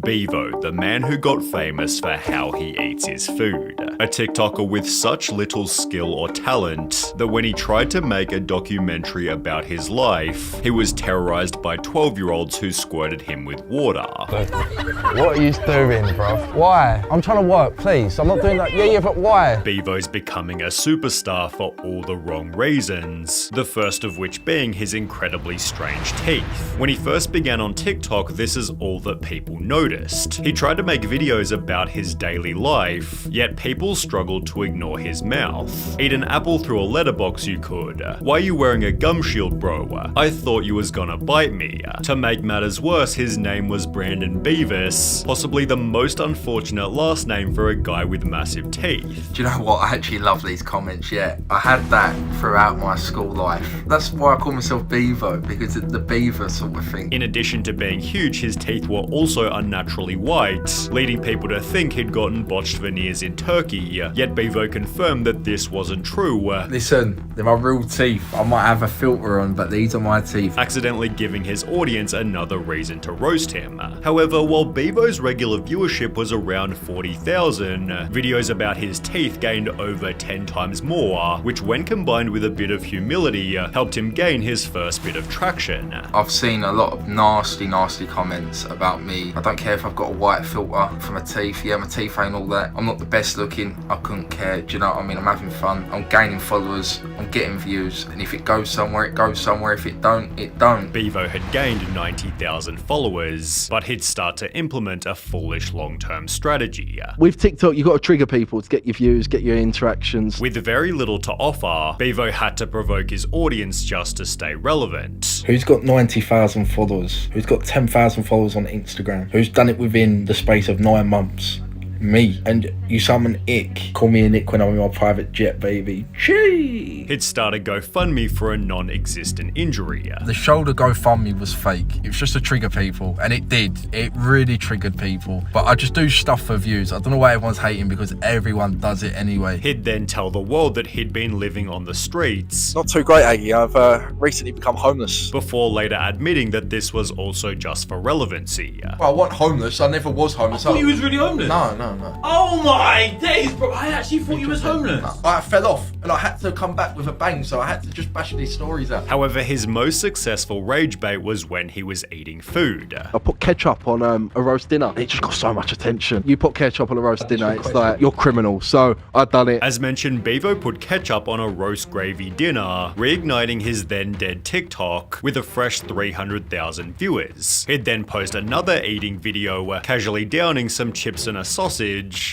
Beavo, the man who got famous for how he eats his food. A TikToker with such little skill or talent that when he tried to make a documentary about his life, he was terrorized by 12-year-olds who squirted him with water. What are you doing, bro? Why? I'm trying to work, please. I'm not doing that. Yeah, but why? Beavo's becoming a superstar for all the wrong reasons, the first of which being his incredibly strange teeth. When he first began on TikTok, this is all that people noticed. He tried to make videos about his daily life, yet people struggled to ignore his mouth. Eat an apple through a letterbox you could. Why are you wearing a gum shield, bro? I thought you was gonna bite me. To make matters worse, his name was Brandon Beavis, possibly the most unfortunate last name for a guy with massive teeth. Do you know what? I actually love these comments, yeah. I had that throughout my school life. That's why I call myself Beavo, because it's the beaver sort of thing. In addition to being huge, his teeth were also unnaturally white, leading people to think he'd gotten botched veneers in Turkey, yet Beavo confirmed that this wasn't true. Listen, they're my real teeth. I might have a filter on, but these are my teeth. Accidentally giving his audience another reason to roast him. However, while Beavo's regular viewership was around 40,000, videos about his teeth gained over 10 times more, which when combined with a bit of humility, helped him gain his first bit of traction. I've seen a lot of nasty comments about me. I don't care if I've got a white filter for my teeth. Yeah, my teeth ain't all that. I'm not the best looking. I couldn't care. Do you know what I mean? I'm having fun. I'm gaining followers. I'm getting views. And if it goes somewhere, it goes somewhere. If it don't, it don't. Beavo had gained 90,000 followers, but he'd start to implement a foolish long-term strategy. With TikTok, you've got to trigger people to get your views, get your interactions. With very little to offer, Beavo had to provoke his audience just to stay relevant. Who's got 90,000 followers? Who's got 10,000 followers on Instagram? Who's done it within the space of 9 months? Me. And you summon ick. Call me an ick when I'm in my private jet, baby. Gee! He'd start a GoFundMe for a non-existent injury. The shoulder GoFundMe was fake. It was just to trigger people, and it did. It really triggered people. But I just do stuff for views. I don't know why everyone's hating, because everyone does it anyway. He'd then tell the world that he'd been living on the streets. Not too great, Aggie. I've recently become homeless. Before later admitting that this was also just for relevancy. Well, I wasn't homeless. I never was homeless. I thought you was really homeless. No. Oh my days, bro. I actually thought you was homeless. I fell off and I had to come back with a bang, so I had to just bash these stories out. However, his most successful rage bait was when he was eating food. I put ketchup on a roast dinner. It just got so much attention. You put ketchup on a roast dinner, it's like, you're criminal. So I've done it. As mentioned, Beavo put ketchup on a roast gravy dinner, reigniting his then dead TikTok with a fresh 300,000 viewers. He'd then post another eating video, casually downing some chips and a sausage,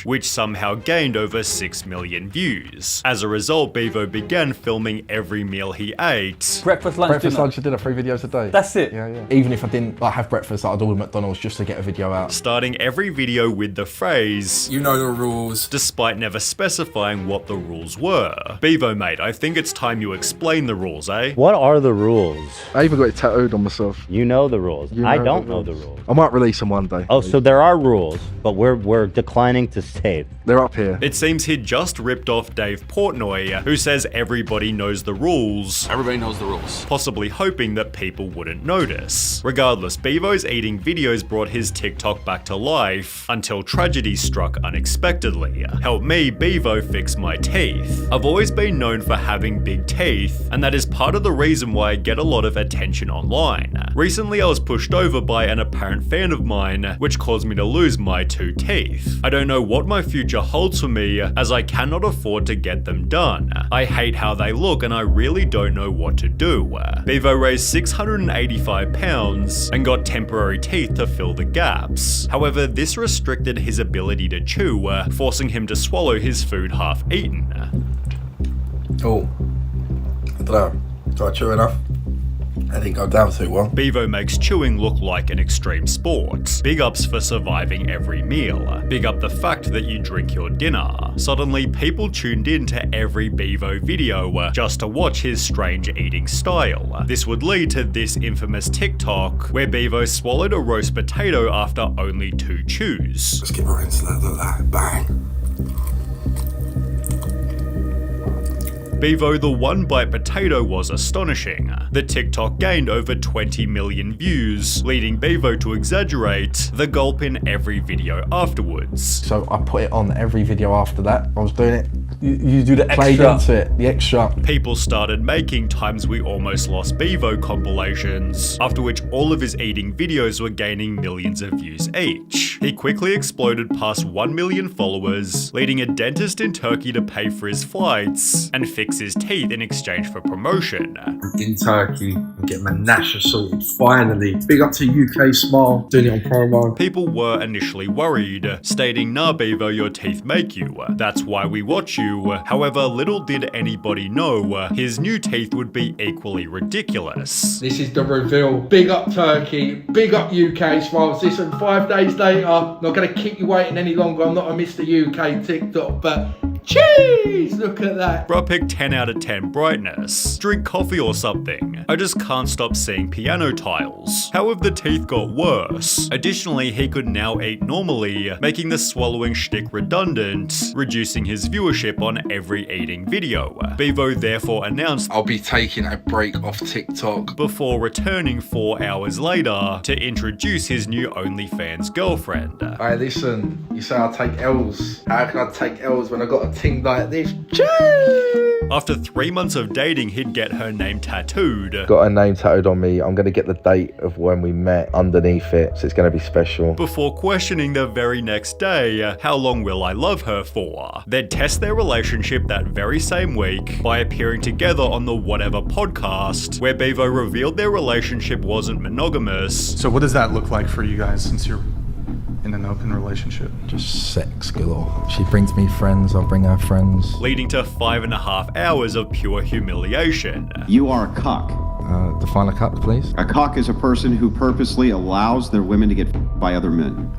which somehow gained over 6 million views. As a result, Beavo began filming every meal he ate. Breakfast, lunch, dinner. Lunch, and dinner, 3 videos a day. That's it? Yeah. Even if I didn't have breakfast, I'd order McDonald's just to get a video out. Starting every video with the phrase, You know the rules. despite never specifying what the rules were. Beavo, mate, I think it's time you explain the rules, eh? What are the rules? I even got it tattooed on myself. You know the rules. I don't know the rules. I might release them one day. Oh, so there are rules, but we're declining to state. They're up here. It seems he'd just ripped off Dave Portnoy, who says everybody knows the rules. Everybody knows the rules. Possibly hoping that people wouldn't notice. Regardless, Beavo's eating videos brought his TikTok back to life until tragedy struck unexpectedly. Help me, Beavo, fix my teeth. I've always been known for having big teeth, and that is part of the reason why I get a lot of attention online. Recently, I was pushed over by an apparent fan of mine, which caused me to lose my 2 teeth. I don't know what my future holds for me, as I cannot afford to get them done. I hate how they look and I really don't know what to do. Beavo raised £685 and got temporary teeth to fill the gaps. However, this restricted his ability to chew, forcing him to swallow his food half eaten. Oh, I don't know. Do I chew enough? I didn't go down too well. Beavo makes chewing look like an extreme sport. Big ups for surviving every meal. Big up the fact that you drink your dinner. Suddenly, people tuned in to every Beavo video just to watch his strange eating style. This would lead to this infamous TikTok where Beavo swallowed a roast potato after only 2 chews. Let's get right into that. Look at that. Bang. Beavo the One Bite Potato was astonishing. The TikTok gained over 20 million views, leading Beavo to exaggerate the gulp in every video afterwards. So I put it on every video after that. I was doing it. You do the Played extra. into it, the extra. People started making Times We Almost Lost Beavo compilations, after which all of his eating videos were gaining millions of views each. He quickly exploded past 1 million followers, leading a dentist in Turkey to pay for his flights and fix his teeth in exchange for promotion. In Turkey, I'm getting my Nash assaulted. Finally. Big up to UK Smile, doing it on promo. People were initially worried, stating, "Nah, Beavo, your teeth make you. That's why we watch you." However, little did anybody know his new teeth would be equally ridiculous. This is the reveal. Big up Turkey, big up UK Smiles. Listen, 5 days later, not going to keep you waiting any longer. I'm not a Mr. UK TikTok, but jeez, look at that. Bruh picked 10 out of 10 brightness. Drink coffee or something. I just can't stop seeing piano tiles. How have the teeth got worse? Additionally, he could now eat normally, making the swallowing shtick redundant, reducing his viewership on every eating video. Beavo therefore announced I'll be taking a break off TikTok. before returning 4 hours later to introduce his new OnlyFans girlfriend. Hey, listen, you say I take L's. How can I take L's when I got a ting like this? Jeez! After 3 months of dating, he'd get her name tattooed. Got a name tattooed on me. I'm going to get the date of when we met underneath it, so it's going to be special. Before questioning the very next day, how long will I love her for? They'd test their relationship that very same week by appearing together on the Whatever podcast, where Beavo revealed their relationship wasn't monogamous. So what does that look like for you guys since you're in an open relationship? Just sex galore. She brings me friends, I'll bring her friends. Leading to 5.5 hours of pure humiliation. You are a cock. Define a cuck, please. A cock is a person who purposely allows their women to get by other men.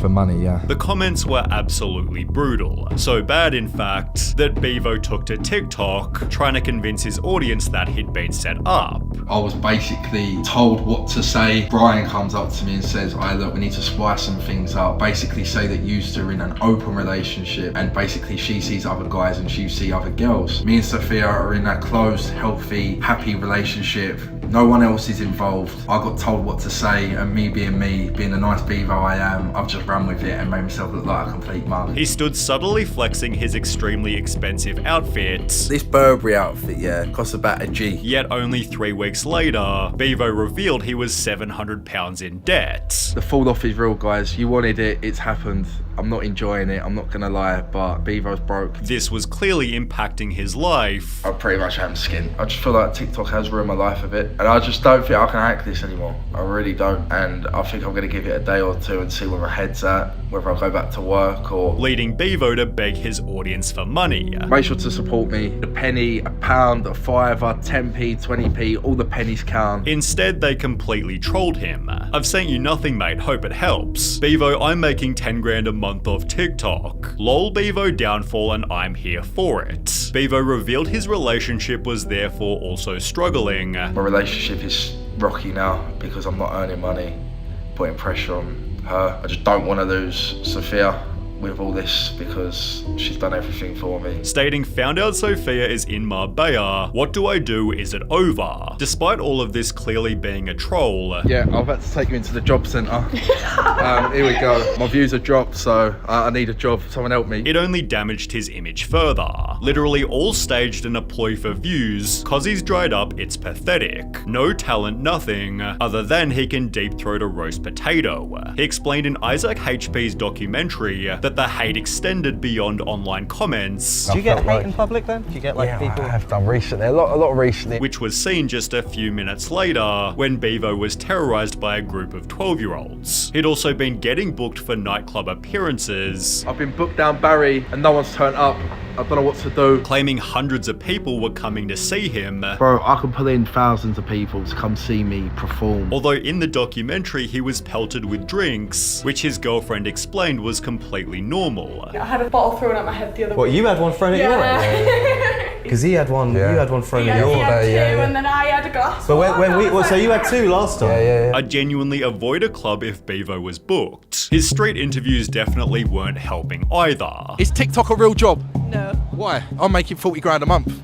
For money, yeah. The comments were absolutely brutal. So bad, in fact, that Beavo took to TikTok, trying to convince his audience that he'd been set up. I was basically told what to say. Brian comes up to me and says, "Hey, look, we need to spice some things up." Basically say that you two are in an open relationship, and basically she sees other guys and you see other girls. Me and Sophia are in a closed, healthy, happy relationship. No one else is involved. I got told what to say, and me, being the nice Beavo I am, I've just ran with it and made myself look like a complete mug. He stood subtly flexing his extremely expensive outfit. This Burberry outfit, yeah, costs about a G. Yet only 3 weeks later, Beavo revealed he was £700 in debt. The fall off is real, guys. You wanted it, it's happened. I'm not enjoying it, I'm not gonna lie, but Beavo's broke. This was clearly impacting his life. I pretty much am skinned. I just feel like TikTok has ruined my life a bit, and I just don't think I can hack this anymore. I really don't, and I think I'm gonna give it a day or two and see where my head's at, whether I go back to work or... Leading Beavo to beg his audience for money. Make sure to support me. A penny, a pound, a fiver, 10p, 20p, all the pennies count. Instead, they completely trolled him. "I've sent you nothing, mate, hope it helps. Beavo, I'm making 10 grand a month off TikTok. Lol Beavo downfall and I'm here for it." Beavo revealed his relationship was therefore also struggling. My relationship is rocky now because I'm not earning money, putting pressure on her. I just don't want to lose Sophia with all this because she's done everything for me. Stating, "Found out Sophia is in Marbella. What do I do? Is it over?" Despite all of this clearly being a troll. Yeah, I'm about to take you into the job centre. Here we go. My views are dropped, so I need a job. Someone help me. It only damaged his image further. Literally all staged and a ploy for views. Cause he's dried up, it's pathetic. No talent, nothing, other than he can deep throat a roast potato. He explained in Isaac HP's documentary that the hate extended beyond online comments. Do you get hate in public then? Do you get like people? I have done recently, a lot recently. Which was seen just a few minutes later when Beavo was terrorized by a group of 12-year-olds. He'd also been getting booked for nightclub appearances. I've been booked down Barry and no one's turned up. I don't know what to do. Claiming hundreds of people were coming to see him. Bro, I can pull in thousands of people to come see me perform. Although in the documentary he was pelted with drinks, which his girlfriend explained was completely normal. I had a bottle thrown at my head the other week. What, you had one thrown at your head? Because he had one, you had one thrown at your head. He had two and then I had a glass. But so you had two last time? Yeah. I'd genuinely avoid a club if Beavo was booked. His street interviews definitely weren't helping either. Is TikTok a real job? No. Why? I'm making 40 grand a month.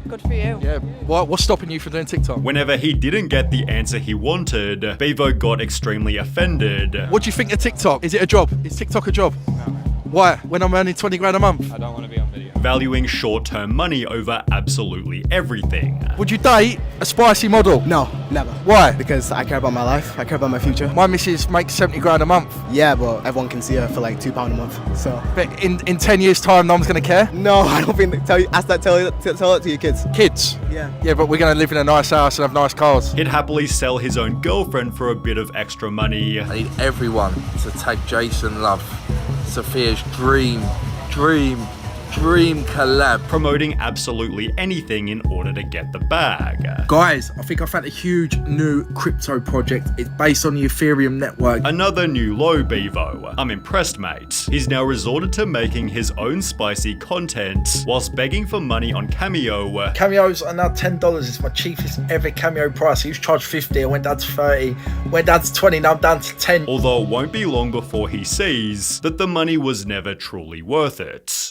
Good for you. Yeah. What's stopping you from doing TikTok? Whenever he didn't get the answer he wanted, Beavo got extremely offended. What do you think of TikTok? Is it a job? Is TikTok a job? No. Why? When I'm earning 20 grand a month? I don't want to be on video. Valuing short-term money over absolutely everything. Would you date a spicy model? No, never. Why? Because I care about my life. I care about my future. My missus makes 70 grand a month. Yeah, but everyone can see her for like £2 a month. So. But in 10 years' time, no one's gonna care? No, I don't think. Tell it to your kids. Kids? Yeah. Yeah, but we're gonna live in a nice house and have nice cars. He'd happily sell his own girlfriend for a bit of extra money. I need everyone to tag Jason Love, Sophia's dream collab. Promoting absolutely anything in order to get the bag. Guys, I think I found a huge new crypto project. It's based on the Ethereum network. Another new low, Beavo. I'm impressed, mate. He's now resorted to making his own spicy content whilst begging for money on Cameo. Cameos are now $10. It's my cheapest ever Cameo price. I used to charge 50, I went down to 30, went down to 20, now I'm down to 10. Although it won't be long before he sees that the money was never truly worth it.